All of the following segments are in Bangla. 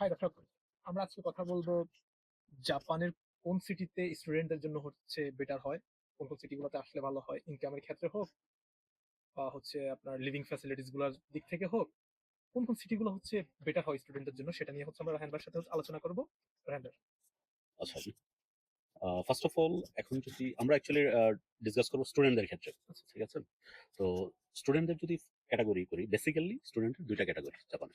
হাই দর্শক, আমরা আজকে কথা বলবো জাপানের কোন সিটিতে স্টুডেন্টদের জন্য হচ্ছে বেটার হয়, কোন কোন সিটিগুলোতে আসলে ভালো হয়, ইনকামের ক্ষেত্রে হোক বা হচ্ছে আপনার লিভিং ফ্যাসিলিটিস গুলোর দিক থেকে হোক, কোন কোন সিটিগুলো হচ্ছে বেটার হয় স্টুডেন্টদের জন্য, সেটা নিয়ে হচ্ছে আমরা রাহানবার সাথে হচ্ছে আলোচনা করবো। রাহানবার, আচ্ছা। ফার্স্ট অফ অল এখন যদি আমরা অ্যাকচুয়ালি ডিসকাস করব স্টুডেন্টদের ক্ষেত্রে। আচ্ছা ঠিক আছে? তো স্টুডেন্টদের যদি ক্যাটেগরি করি, বেসিক্যালি স্টুডেন্টের ২ টা ক্যাটেগরি জাপানে।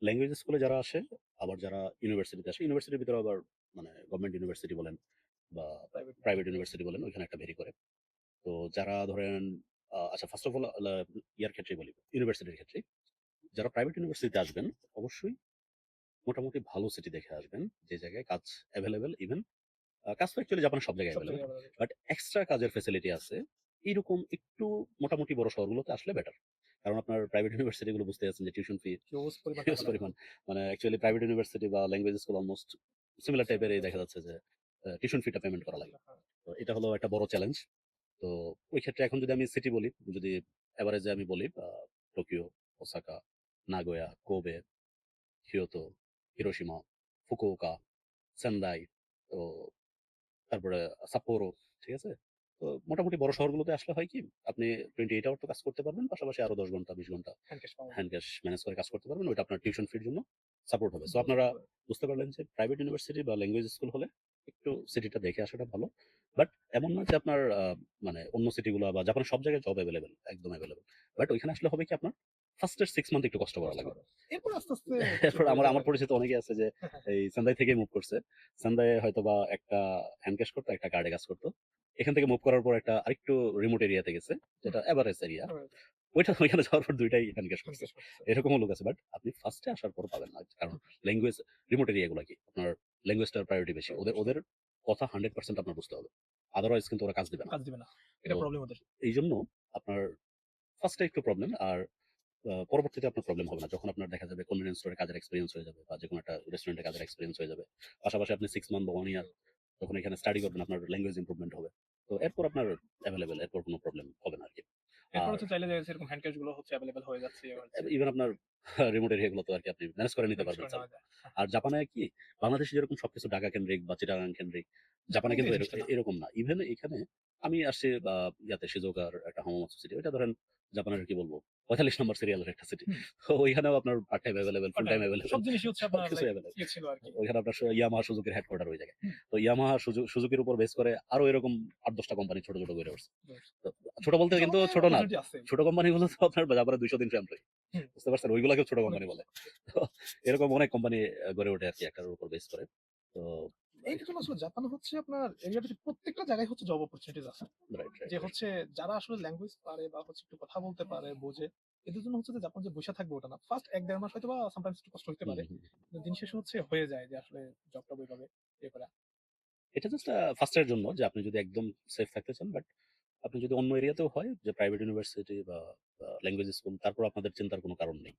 ল্যাঙ্গুয়েজ স্কুলে যারা আসে, আবার যারা ইউনিভার্সিটিতে আসে। ইউনিভার্সিটির ভিতরে আবার মানে গভর্নমেন্ট ইউনিভার্সিটি বলেন বা প্রাইভেট। প্রাইভেট ইউনিভার্সিটি বলেন, ওইখানে একটা ভেরি করে। তো যারা ধরেন আচ্ছা ফার্স্ট অফ অল ইয়ার ক্ষেত্রেই বলি, ইউনিভার্সিটির ক্ষেত্রে। যারা প্রাইভেট ইউনিভার্সিটিতে আসবেন, অবশ্যই মোটামুটি ভালো সিটি দেখে আসবেন, যে জায়গায় কাজ এভেইলেবল। ইভেন কাজ তো অ্যাকচুয়ালি জাপানের সব জায়গায় সব এভেলেবেল। জায়গায় ভালো লাগে। বাট এক্সট্রা কাজের ফেসিলিটি আছে। এইরকম একটু মোটামুটি বড় শহরগুলোতে আসলে বেটার। কারণ আপনার প্রাইভেট ইউনিভার্সিটি গুলো বুঝতে পারছেন যে টিউশন ফি হিউজ পরিমাণ হিউজ টাকা লাগে। পরিমাণ। মানে অ্যাকচুয়ালি প্রাইভেট ইউনিভার্সিটি বা ল্যাঙ্গুয়েজ স্কুল অলমোস্ট সিমিলার টাইপেরই দেখা যাচ্ছে যে টিউশন ফিটা পেমেন্ট করা লাগে। তো এটা হলো একটা বড় চ্যালেঞ্জ। তো ওই ক্ষেত্রে এখন যদি আমি সিটি বলি, যদি এভারেজে আমি বলি Tokyo, Osaka, Nagoya, Kobe, কিয়োতো, Hiroshima, Fukuoka, Sendai, তো তারপরে সাপ্পোরো, ঠিক আছে? তো মোটামুটি বড় শহরগুলোতে আসলে হয় কি, আপনি 28 আওয়ার তো কাজ করতে পারবেন। পাশাপাশি আরো 10 ঘন্টা 20 ঘন্টা হ্যান্ড ক্যাশ পাওয়া যায়। হ্যান্ড ক্যাশ ম্যানেজ করে কাজ করতে পারবেন। ওইটা আপনার টিউশন ফির জন্য সাপোর্ট হবে। খুব সো ভালো আপনারা সাপোর্ট হয়। বুঝতে পারলেন যে প্রাইভেট ইউনিভার্সিটি বা ল্যাঙ্গুয়েজ স্কুল হলে একটু সিটিটা দেখে আসাটা ভালো। বাট এমন না যে আপনার মানে অন্য সিটিগুলা বা জাপানের সব জায়গায় জব এভেইলেবল, একদম এভেইলেবল। বাট ওইখানে আসলে হবে কি, আপনার ফার্স্ট এর 6 মান্থ একটু কষ্ট করা কষ্ট লাগবে। হবে, এরপর আস্তে আস্তে হচ্ছে এরপর হয়ে আমার যাবে আমার আর কি। পরিচিত অনেকেই আছে যে এই সেন্দাই থেকে মুভ করছে। সেন্দাইয়ে হয়তোবা একটা হ্যান্ড ক্যাশ করতো, একটা কার্ডে কাজ করতো। এখান থেকে মুভ করার পর একটা আরেকটু রিমোট এরিয়াতে গেছে, যেটা এভারেজ এরিয়া। ওইখানে যাওয়ার পর ২ টাই হ্যান্ড ক্যাশ হ্যান্ড করছে। ক্যাশ করতেছে। এরকমও লোক আছে। বাট আপনি ফার্স্ট এ আসার পর পাবেন না। কারণ ল্যাঙ্গুয়েজ রিমোট এরিয়া গুলা কি আপনার ল্যাঙ্গুয়েজটার প্রায়োরিটি বেশি। ওদের কথা 100% আপনার বুঝতে হবে। আদারওয়াইজ কিন্তু ওরা কাজ দিবে না। কাজ দিবে না, তো এটা প্রবলেম ওদের। এইজন্য আপনার ফার্স্ট এ একটু প্রবলেম। আর পরবর্তীতে আপনার প্রবলেম হবে না। যখন আপনার দেখা যাবে কনভেনিয়েন্স স্টোরে কাজের এক্সপেরিয়েন্স হয়ে যাবে বা যেকোনো একটা রেস্টুরেন্টে কাজের এক্সপেরিয়েন্স হয়ে যাবে। পাশাপাশি আপনি 6 মান্থ বা 1 ইয়ার যখন এখানে স্টাডি করবেন, আপনার ল্যাঙ্গুয়েজ ইমপ্রুভমেন্ট হবে। তো এরপর আপনার এভেইলেবল, এরপর কোনো প্রবলেম হবে না আরকি। এরপর আর হচ্ছে চাইলে যে এরকম হ্যান্ড ক্যাশ গুলো হচ্ছে অ্যাভেলেবল হয়ে যাচ্ছে হচ্ছে ইভেন আপনার রিমোট এরিয়া গুলো তো আরকি আপনি ম্যানেজ করে নিতে ম্যানেজ পারবেন করে চাইলে। নেওয়া যায়। আর জাপানে কি, বাংলাদেশে যেরকম সবকিছু ঢাকা কেন্দ্রিক বা চিটাগাং কেন্দ্রিক, জাপানে জাপানে কিন্তু কিন্তু এই জিনিসটা না। এরকম না। ইভেন এখানে আমি আসছি ইয়াতে শিজুওকার একটা হামামাৎসু সিটি। ওইটা ধরেন জাপানের কি বলবো ৪৫ নম্বর সিরিয়ালের একটা সিটি। হুম, তো ওইখানেও আপনার part time available, full time available, সব জিনিসই হচ্ছে আপনার সবকিছু লাইক এভেইলেবল। ইয়ে ছিল আরকি। ওইখানে আপনার ইয়ামাহা সুজুকির হেডকোয়ার্টার ওই জায়গায়। হুম, তো ইয়ামাহা সুজুকির উপর বেস করে আরো এরকম ৮-১০ টা কোম্পানি ছোট, ছোট গড়ে উঠছে। বেশ। তো ছোট বলতে কিন্তু জাপানে ছোট না। অপরচুনিটি আছে। ছোট কোম্পানিগুলো তো আপনার জাপানে ২০০-৩০০ এমপ্লয়ি। হুম, বুঝতে পারছেন? ওইগুলাকেও ছোট অনেক কোম্পানি বেশি। বলে। তো এরকম অনেক কোম্পানি গড়ে ওঠে আরকি একটার উপর বেস করে। তো এইটার জন্য আসলে জাপানে হচ্ছে আপনার এরিয়াতে প্রত্যেকটা জায়গায় হচ্ছে জব অপরচুনিটিস আছে। রাইট, রাইট, যে রাইট। হচ্ছে যারা আসলে ল্যাঙ্গুয়েজ পারে বা হচ্ছে একটু কথা বলতে পারে, বোঝে, এদের জন্য হচ্ছে যে জাপান যে বইসা থাকবে ওটা না। ফার্স্ট ১-১.৫ মাস হয়তোবা সামটাইমস একটু কষ্ট হইতে হুম, পারে। হুম। কিন্তু দিন শেষে হচ্ছে হয়ে যায় যে আসলে জবটা ওইভাবে ইয়ে করা। এটা জাস্ট ফার্স্ট এর জন্য যে আপনি যদি একদম সেফ থাকতে চান। বাট আপনি যদি অন্য এরিয়াতেও হয় যে প্রাইভেট ইউনিভার্সিটি বা ল্যাঙ্গুয়েজ স্কুল, তারপর আপনাদের চিন্তার কোনো কারণ নেই।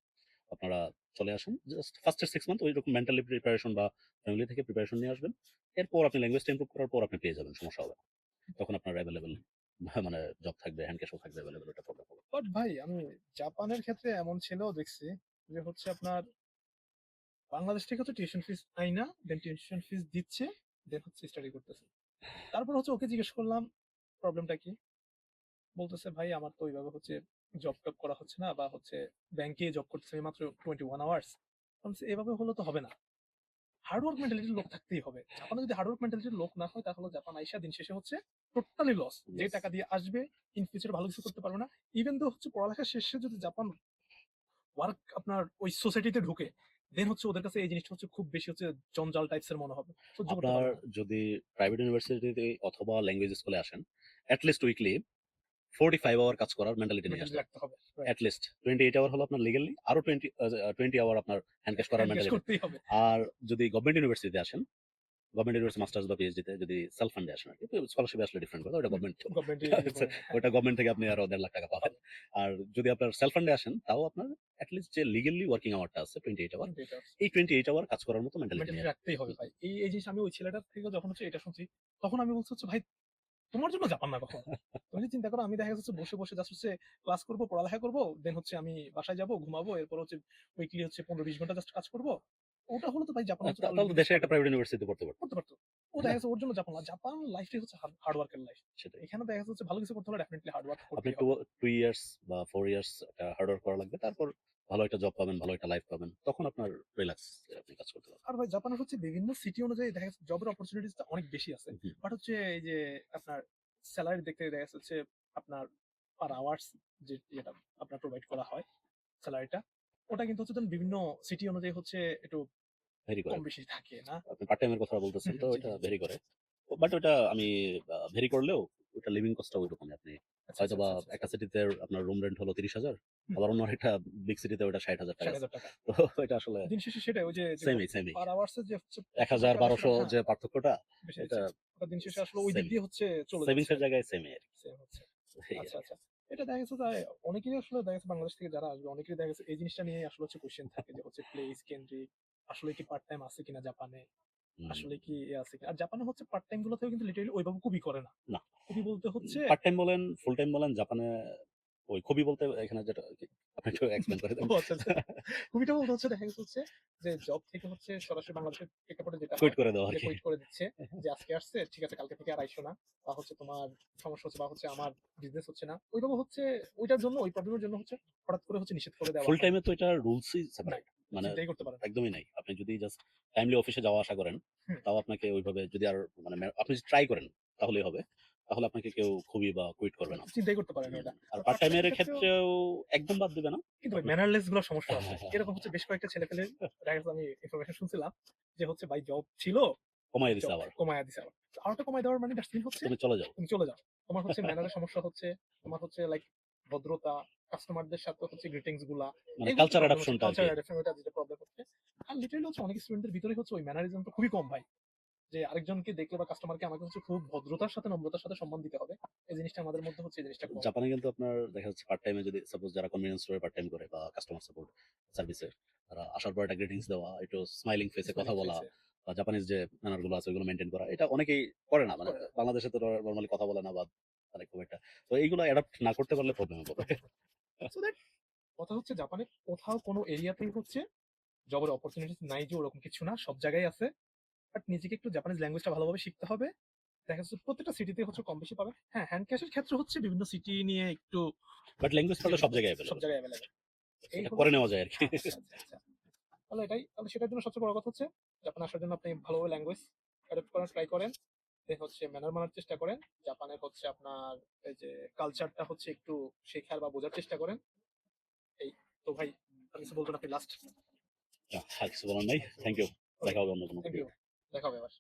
আপনারা চলে আসেন। জাস্ট ফার্স্ট এর 6 মান্থ ঐরকম মেন্টালি প্রিপারেশন বা ফ্যামিলি থেকে প্রিপারেশন নিয়ে আসবেন। এরপর আপনি ল্যাঙ্গুয়েজটা ইমপ্রুভ করার পর আপনি পেয়ে যাবেন। সমস্যা হবে না। তখন আপনার এভেইলেবল মানে জব থাকবে, হ্যান্ড ক্যাশও থাকবে এভেইলেবল, এটা প্রবলেম হবে না। বাট ভাই আমি জাপানের ক্ষেত্রে এমন ছেলেও দেখছি যে হচ্ছে আপনার বাংলাদেশ থেকে হচ্ছে টিউশন ফিস আইনা, দেন টিউশন ফিস দিচ্ছে, দেন হচ্ছে স্টাডি করতেছে। তারপর হচ্ছে ওকে জিজ্ঞেস করলাম প্রবলেমটা কি? বলতেছে ভাই আমার তো ওইভাবে হচ্ছে জব টব করা হচ্ছে না, বা হচ্ছে ব্যাংকে জব করতেছে আমি মাত্র 21 আওয়ার্স। এভাবে হলে তো হবে না, হার্ডওয়ার্ক মেন্টালিটির লোক থাকতেই হবে। জাপানে যদি হার্ডওয়ার্ক মেন্টালিটির লোক না হয় তাহলে জাপান আইসা দিন শেষে হচ্ছে টোটালি লস। যে ইয়েস। টাকা দিয়ে আসবে ইন ফিউচার ভালো কিছু করতে পারবে না। ইভেন তো হচ্ছে পড়ালেখা শেষে যদি জাপান ওয়ার্ক আপনার ওই সোসাইটিতে ঢুকে, দেন হচ্ছে ওদের কাছে এই জিনিসটা হচ্ছে খুব বেশি হচ্ছে জঞ্জাল টাইপস এর মনে হবে, সহ্য করতে আপনার পারবে না। যদি প্রাইভেট ইউনিভার্সিটিতে অথবা ল্যাঙ্গুয়েজ স্কুলে আসেন, এট লিস্ট উইকলি 45 আওয়ার কাজ করার মেন্টালিটি নিয়ে মেন্টালিটি আসতে হবে। রাখতে হবে, রাইট। এট লিস্ট 28 আওয়ার হলো আপনার লিগ্যালি, আরো 20 আওয়ার আপনার হ্যান্ড ক্যাশ করার হ্যান্ড ক্যাশ মেন্টালিটি। করতেই হবে। আর যদি গভর্নমেন্ট ইউনিভার্সিটিতে আসেন, গভর্নমেন্ট ইউনিভার্সিটি মাস্টার্স বা পিএইচডি তে যদি সেলফ ফান্ডে আসেন আরকি, স্কলারশিপে আসলে ডিফারেন্ট কথা। ওটা গভর্নমেন্ট গভর্নমেন্ট ইয়ে করে নেয়, হ্যাঁ। ওটা গভর্নমেন্ট থেকে আপনি আরো ১.৫ লাখ টাকা পাবেন। পাবে। আর যদি আপনার সেলফ ফান্ডে আসেন, তাও আপনার এট লিস্ট যে লিগ্যালি ওয়ার্কিং আওয়ারটা আছে 28 আওয়ার, কিন্তু এটা এই 28 আওয়ার কাজ করার মতো মেন্টালিটি মেন্টালিটি নিয়ে আসবেন। রাখতেই হবে হুম, ভাই। এই জিনিস আমি ওই ছেলেটার থেকে যখন হচ্ছে এটা শুনছি, তখন আমি বলছি হচ্ছে ভাই তোমার জন্য জাপান না কখনো। তুমি যদি চিন্তা করো আমি দেখা যাচ্ছে বসে বসে জাস্ট হচ্ছে ক্লাস করবো, পড়ালেখা করবো, দেন হচ্ছে আমি বাসায় যাবো, ঘুমাবো, এরপর হচ্ছে উইকলি হচ্ছে ১৫-২০ ঘন্টা জাস্ট কাজ করবো, ওটা হলো তো ভাই জাপান হচ্ছে তাহলে তো দেশে একটা প্রাইভেট ইউনিভার্সিটিতে পড়তে পারতো। করতে পারতো। ও তাই দেখা না? গেছে ওর জন্য জাপান না। জাপান লাইফটাই হচ্ছে হার্ড ওয়ার্কের লাইফ। সেটাই। এখানে দেখা যাচ্ছে ভালো কিছু করতে হলে ডেফিনিটলি হার্ড ওয়ার্ক আপনি করতেই হবে। 2 ইয়ার্স বা 4 ইয়ার্স একটা হার্ড ওয়ার্ক করা লাগবে। তারপর ভালো একটা জব পাবেন, ভালো একটা লাইফ পাবেন। তখন আপনার রিল্যাক্স আপনি কাজ করতে পারবেন। আর ভাই জাপানের হচ্ছে বিভিন্ন সিটি অনুযায়ী দেখা যাচ্ছে জবের অপরচুনিটিসটা অনেক বেশি আছে। হুম, বাট হচ্ছে এই যে আপনার স্যালারি দেখতে দেখা যাচ্ছে হচ্ছে আপনার পার আওয়ার্স যে যেটা আপনার প্রোভাইড করা হয় স্যালারিটা, ওটা কিন্তু হচ্ছে ধরুন বিভিন্ন সিটি অনুযায়ী হচ্ছে একটু ভেরি করে। কম বেশি থাকে না? আপনি পার্ট টাইম এর কথা বলতেছেন তো জি, এটা জি, জি। ভেরি করে। বাট ওটা আমি ভেরি করলেও ওটা লিভিং কস্টটা ঐরকমই। আপনি আচ্ছা, আচ্ছা, হয়তোবা আচ্ছা, আচ্ছা, একটা আচ্ছা। সিটিতে আপনার রুম রেন্ট হলো ৩০,০০০, হুম, আবার অন্য আরেকটা বিগ সিটিতে ওটা ৳৬০,০০০ আছে। ৳৬০,০০০। তো এটা আসলে দিন শেষে সেটাই ওই যে যে সেমই। পার আওয়ার্স এর যে হচ্ছে ৳১০০ ১,০০০-১,২০০ ৳১৫০ হ্যাঁ, যে পার্থক্যটা বেশি এটা দিচ্ছে। ওটা দিন শেষে আসলে ওই দিক সেমই। দিয়ে হচ্ছে চলে সেভিংস যাচ্ছে এর আরকি। জায়গায় সেমই আরকি। সেম হচ্ছে। এই আচ্ছা, আরকি। আচ্ছা। এটা দেখা গেছে যে অনেকেরই আসলে দেখা গেছে বাংলাদেশ থেকে যারা আসবে অনেকেরই দেখা গেছে এই জিনিসটা নিয়েই আসলে হচ্ছে কোয়েশ্চেন থাকে যে হচ্ছে প্লেস কেন্দ্রিক আসলে কি পার্ট টাইম আছে কিনা জাপানে? হুম, আসলে কি আছে কিনা? আর জাপানে হচ্ছে পার্ট টাইম গুলোতেও কিন্তু লিটারেলি ওইভাবে খুবই করে না। না। খুবই বলতে হচ্ছে পার্ট টাইম বলেন, ফুল টাইম বলেন জাপানে ওই খুবই বলতে এখানে যেটা আরকি আপনি একটু এক্সপ্লেইন করে ও দেন। আচ্ছা, আচ্ছা। খুবইটা বলতে হচ্ছে দেখা গেছে হচ্ছে যে জব থেকে হচ্ছে সরাসরি বাংলাদেশের প্রেক্ষাপটে যেটা কুইট হয় করে দেওয়া যে আরকি। কুইট করে দিচ্ছে যে আজকে আসছে ঠিক আছে কালকে থেকে আর আইসো না। বা হচ্ছে তোমার সমস্যা হচ্ছে বা হচ্ছে আমার বিজনেস হচ্ছে না। ওইভাবে হচ্ছে ওইটার জন্য ওই প্রবলেমের জন্য হচ্ছে হঠাৎ করে হচ্ছে নিষেধ করে দেওয়া ফুল হয়। টাইমে তো এটা রুলসই নাই। সেপারেট। মানে চিন্তাই করতে পারেন। একদমই নাই। আপনি যদি জাস্ট টাইমলি অফিসে যাওয়া আসা করেন, হুম। তাও আপনাকে ওইভাবে যদি আর মানে আপনি যদি ট্রাই করেন তাহলেই হবে। তাহলে আপনাকে কেউ খুবই বা কুইট করবে না। চিন্তাই করতে পারেন ওটা। আর আর পার্ট পার্ট টাইম টাইম এর এর ক্ষেত্রেও ক্ষেত্রেও একদম বাদ দিবে না। কিন্তু ভাই আপনি ম্যানারলেস গুলো সমস্যা আছে। এরকম হচ্ছে বেশ কয়েকটা ছেলেপেলে দেখা গেছে আমি ইনফরমেশন শুনছিলাম যে হচ্ছে ভাই জব ছিল, কমায় দিছে জব আবার। কমায়া দিছে আবার। আরেকটা কমায় দেওয়ার মানে দ্যাটস মিন হচ্ছে তুমি চলে যাও। তুমি চলে যাও। তোমার হচ্ছে ম্যানারের সমস্যা হচ্ছে, তোমার হচ্ছে লাইক ভদ্রতা, কাস্টমারদের সাথে হচ্ছে গ্রিটিংস গুলা মানে এগুলোতে কালচার প্রবলেম হচ্ছে। অ্যাডাপশনটা কালচার আরকি। অ্যাডাপশন ওটা যেটা প্রবলেম হচ্ছে। আর লিটারালি হচ্ছে অনেক স্টুডেন্টদের ভিতরে হচ্ছে ওই ম্যানারিজমটা খুবই কম ভাই। যে আরেকজনকে দেখলে বা কাস্টমারকে আমাকে হচ্ছে খুব ভদ্রতার সাথে নম্রতার সাথে সম্মান দিতে হবে। এই জিনিসটা আমাদের মধ্যে হচ্ছে এই জিনিসটা কম। জাপানে কিন্তু আপনার দেখা যাচ্ছে পার্ট টাইমে যদি সাপোজ যারা কনভেনিয়েন্স স্টোরে পার্ট টাইম করে বা কাস্টমার সাপোর্ট সার্ভিসে তারা আসার পর একটা গ্রিটিংস দেওয়া, একটু স্মাইলিং ফেসে কথা স্মেলিং বলা ফেসে বা জাপানিজ যে ম্যানার গুলো আছে ওইগুলো মেনটেন করা এটা অনেকেই করে না। মানে করে না। বাংলাদেশে তো নরমালি কথা বলে না বা মানে খুব একটা। তো এইগুলো অ্যাডাপ্ট না করতে পারলে প্রবলেমে পড়বে। প্রবলেম হয়। সো দ্যাট কথা হচ্ছে জাপানে কোথাও কোনো এরিয়াতেই হচ্ছে জবের অপরচুনিটিস নাই যে ওরকম কিছু না। সব জায়গায় আছে। বাট নিজেকে একটু জাপানিজ ল্যাঙ্গুয়েজটা ভালোভাবে শিখতে হবে। দেখা যাচ্ছে প্রত্যেকটা সিটিতে হচ্ছে কম বেশি পাবেন। হ্যাঁ, হ্যান্ড ক্যাশের ক্ষেত্রে হচ্ছে বিভিন্ন সিটি নিয়ে একটু বাট ল্যাঙ্গুয়েজ পারলে সব জায়গায় সব এভেলেবল। জায়গায় এভেলেবেল। এই এটা হলো করে নেওয়া যায় আরকি। আচ্ছা, আচ্ছা, আচ্ছা। তাহলে এটাই। তাহলে সেটার জন্য সবচেয়ে বড় কথা হচ্ছে জাপানে আসার জন্য আপনি ভালোভাবে ল্যাঙ্গুয়েজ অ্যাডপ্ট করার ট্রাই করেন। দেন হচ্ছে ম্যানার মানার চেষ্টা করেন। জাপানের হচ্ছে আপনার এই যে কালচারটা হচ্ছে একটু শেখার বা বোঝার চেষ্টা করেন। এই তো ভাই আর কিছু বলবেন আপনি লাস্ট? আর কিছু বলার নাই। Thank you. ওকে, দেখা হবে অন্য কোনো থ্যাংক ইউ। ভিডিওতে। দেখা হবে আবার।